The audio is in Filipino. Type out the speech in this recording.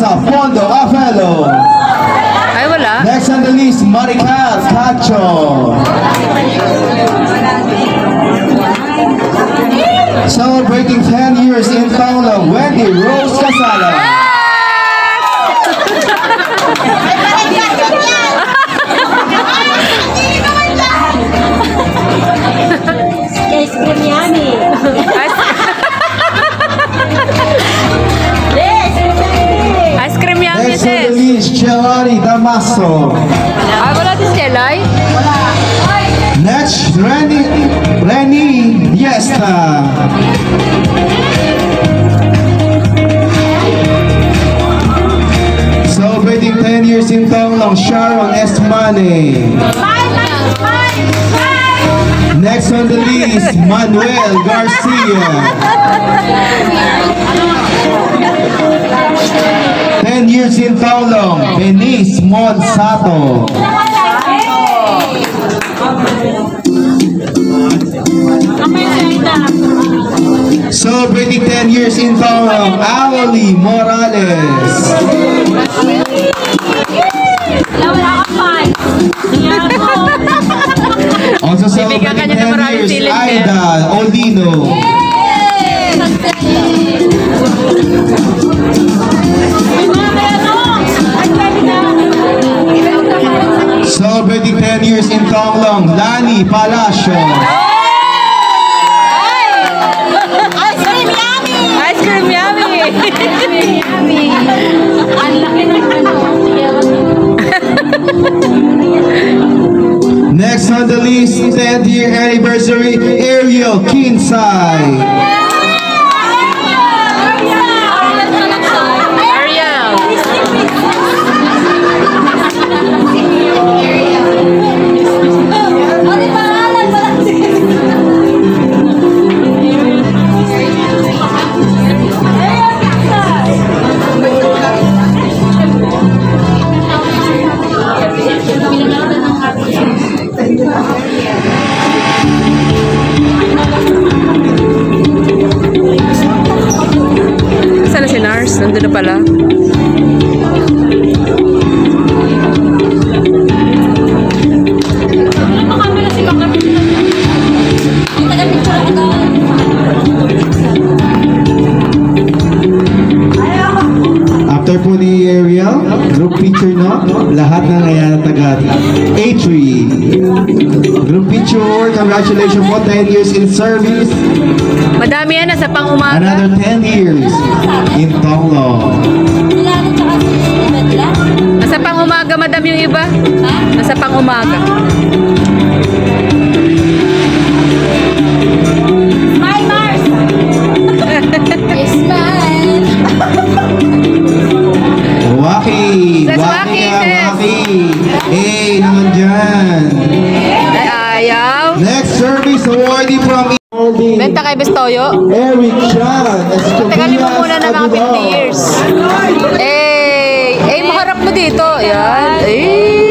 Vanessa Fondo Afelo. Ay, wala. Next on the list, Marical Cacho. Celebrating 10 years in Paolo, Wendy Rose Casala. Ice cream yummy. Ice cream yummy, Next on the sis. list, Giovanni Damaso. Ay, wala din si Elay. Next, Reni Diesta. Celebrating 10 years in Paolo, Sharon Esmane. Next on the list, Manuel Garcia. 10 years in Paulong, Benice Monsato. Celebrating 10 years in Paulong, Awali Morales. Also celebrating 10 years, Aida Odino. Celebrating 10 years in Tonglong, Lani Palacio. Ice cream yummy. Ice cream yummy. Ang laki ng Next on the list, 10th year anniversary, Ariel Kinsay. Saan na si Nars? Nandun na pala. After po ni Ariel, group picture no? Lahat na ngayon taga A3. Group picture, congratulations po, 10 years in service. Madami yan, nasa pang-umaga. Another 10 years in Tonglo. Nasa pang-umaga, madam yung iba. Nasa pang-umaga. Smile, Mars! Smile! Waki! That's Waki Waki, ka, sis. Waki! Eh, naman dyan. Ay, ayaw. Next service awardee from Benta kay Bestoyo. Eric Chan. Tagalin mo muna ng mga 50 years. Eh, maharap mo dito. Yan. Eh.